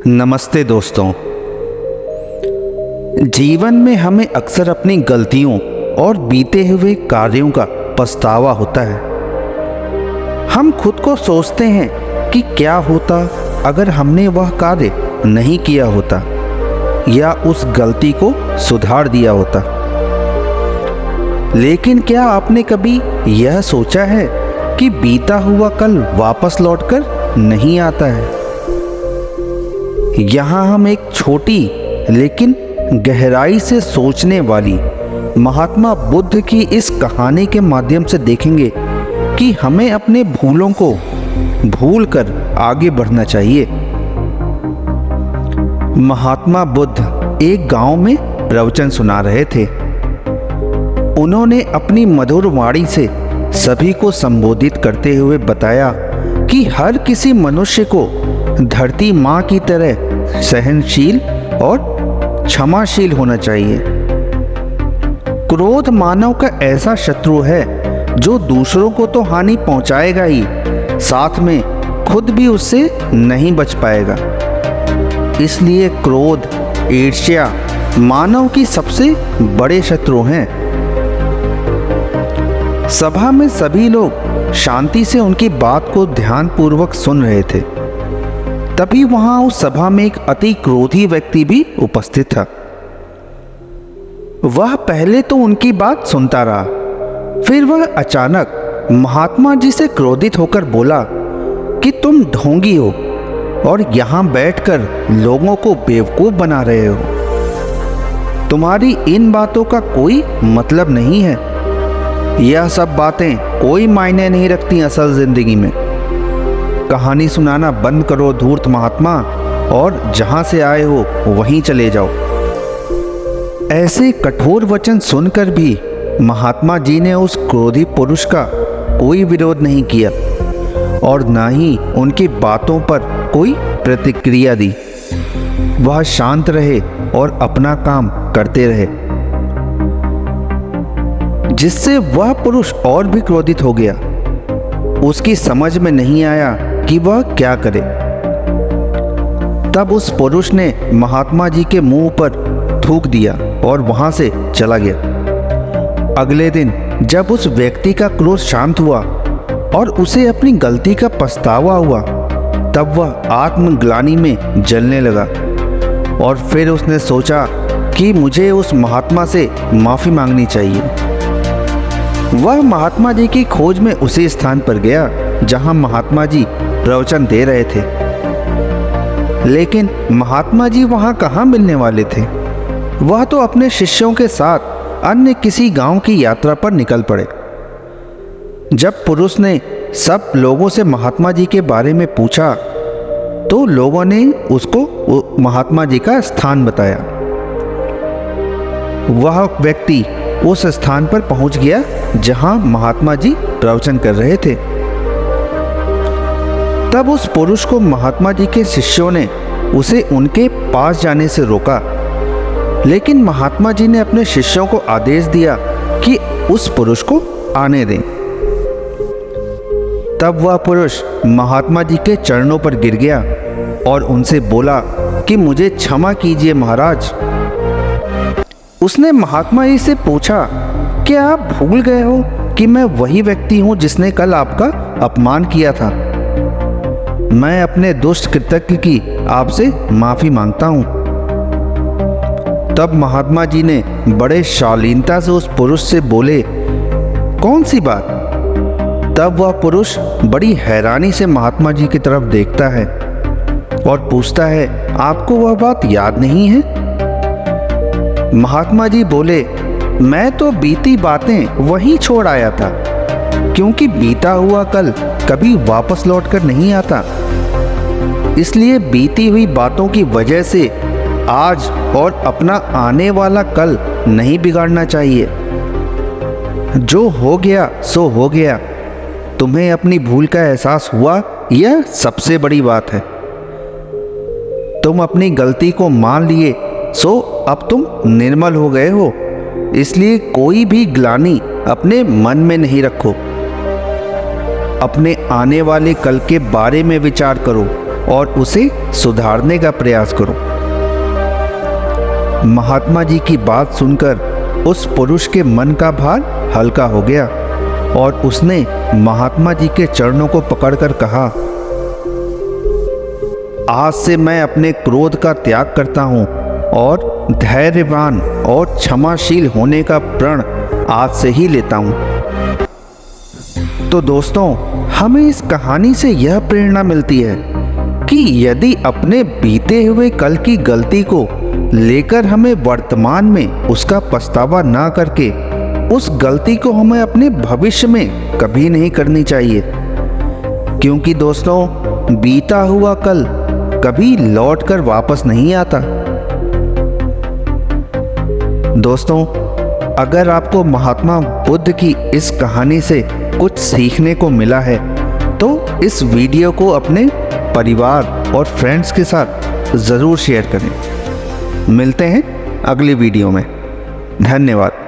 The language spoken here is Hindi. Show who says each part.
Speaker 1: नमस्ते दोस्तों। जीवन में हमें अक्सर अपनी गलतियों और बीते हुए कार्यों का पछतावा होता है। हम खुद को सोचते हैं कि क्या होता अगर हमने वह कार्य नहीं किया होता या उस गलती को सुधार दिया होता। लेकिन क्या आपने कभी यह सोचा है कि बीता हुआ कल वापस लौटकर नहीं आता है? यहाँ हम एक छोटी लेकिन गहराई से सोचने वाली महात्मा बुद्ध की इस कहानी के माध्यम से देखेंगे कि हमें अपने भूलों को भूलकर आगे बढ़ना चाहिए। महात्मा बुद्ध एक गांव में प्रवचन सुना रहे थे। उन्होंने अपनी मधुर वाणी से सभी को संबोधित करते हुए बताया कि हर किसी मनुष्य को धरती माँ की तरह सहनशील और क्षमाशील होना चाहिए। क्रोध मानव का ऐसा शत्रु है जो दूसरों को तो हानि पहुंचाएगा ही, साथ में खुद भी उससे नहीं बच पाएगा। इसलिए क्रोध, ईर्ष्या मानव की सबसे बड़े शत्रु हैं। सभा में सभी लोग शांति से उनकी बात को ध्यानपूर्वक सुन रहे थे। तभी वहां उस सभा में एक अति क्रोधी व्यक्ति भी उपस्थित था। वह पहले तो उनकी बात सुनता रहा, फिर वह अचानक महात्मा जी से क्रोधित होकर बोला कि तुम ढोंगी हो और यहां बैठकर लोगों को बेवकूफ बना रहे हो। तुम्हारी इन बातों का कोई मतलब नहीं है। यह सब बातें कोई मायने नहीं रखती असल जिंदगी में। कहानी सुनाना बंद करो धूर्त महात्मा, और जहां से आए हो वहीं चले जाओ। ऐसे कठोर वचन सुनकर भी महात्मा जी ने उस क्रोधी पुरुष का कोई विरोध नहीं किया और ना ही उनकी बातों पर कोई प्रतिक्रिया दी। वह शांत रहे और अपना काम करते रहे, जिससे वह पुरुष और भी क्रोधित हो गया। उसकी समझ में नहीं आया कि वह क्या करे। तब उस पुरुष ने महात्मा जी के मुंह पर थूक दिया और वहां से चला गया। अगले दिन जब उस व्यक्ति का क्रोध शांत हुआ और उसे अपनी गलती का पछतावा हुआ, तब वह आत्मग्लानि में जलने लगा और फिर उसने सोचा कि मुझे उस महात्मा से माफी मांगनी चाहिए। वह महात्मा जी की खोज में उसी स्थान पर गया जहां महात्मा जी प्रवचन दे रहे थे। लेकिन महात्मा जी वहां कहाँ मिलने वाले थे? वह तो अपने शिष्यों के साथ अन्य किसी गांव की यात्रा पर निकल पड़े। जब पुरुष ने सब लोगों से महात्मा जी के बारे में पूछा तो लोगों ने उसको महात्मा जी का स्थान बताया। वह व्यक्ति उस स्थान पर पहुंच गया जहां महात्मा जी प्रवचन कर रहे थे। तब उस पुरुष को महात्मा जी के शिष्यों ने उसे उनके पास जाने से रोका, लेकिन महात्मा जी ने अपने शिष्यों को आदेश दिया कि उस पुरुष को आने दें। तब वह पुरुष महात्मा जी के चरणों पर गिर गया और उनसे बोला कि मुझे क्षमा कीजिए महाराज। उसने महात्मा जी से पूछा, क्या आप भूल गए हो कि मैं वही व्यक्ति हूं जिसने कल आपका अपमान किया था? मैं अपने दुष्ट कृत्य की आपसे माफी मांगता हूं। तब महात्मा जी ने बड़े शालीनता से उस पुरुष से बोले, कौन सी बात? तब वह पुरुष बड़ी हैरानी से महात्मा जी की तरफ देखता है और पूछता है, आपको वह बात याद नहीं है? महात्मा जी बोले, मैं तो बीती बातें वहीं छोड़ आया था, क्योंकि बीता हुआ कल कभी वापस लौटकर नहीं आता। इसलिए बीती हुई बातों की वजह से आज और अपना आने वाला कल नहीं बिगाड़ना चाहिए। जो हो गया सो हो गया। तुम्हें अपनी भूल का एहसास हुआ, यह सबसे बड़ी बात है। तुम अपनी गलती को मान लिए, सो अब तुम निर्मल हो गए हो। इसलिए कोई भी ग्लानि अपने मन में नहीं रखो। अपने आने वाले कल के बारे में विचार करो और उसे सुधारने का प्रयास करूं। महात्मा जी की बात सुनकर उस पुरुष के मन का भार हल्का हो गया और उसने महात्मा जी के चरणों को पकड़कर कहा, आज से मैं अपने क्रोध का त्याग करता हूं और धैर्यवान और क्षमाशील होने का प्रण आज से ही लेता हूं। तो दोस्तों, हमें इस कहानी से यह प्रेरणा मिलती है कि यदि अपने बीते हुए कल की गलती को लेकर हमें वर्तमान में उसका पछतावा ना करके उस गलती को हमें अपने भविष्य में कभी नहीं करनी चाहिए, क्योंकि दोस्तों बीता हुआ कल कभी लौट कर वापस नहीं आता। दोस्तों, अगर आपको महात्मा बुद्ध की इस कहानी से कुछ सीखने को मिला है तो इस वीडियो को अपने परिवार और फ्रेंड्स के साथ ज़रूर शेयर करें। मिलते हैं अगली वीडियो में। धन्यवाद।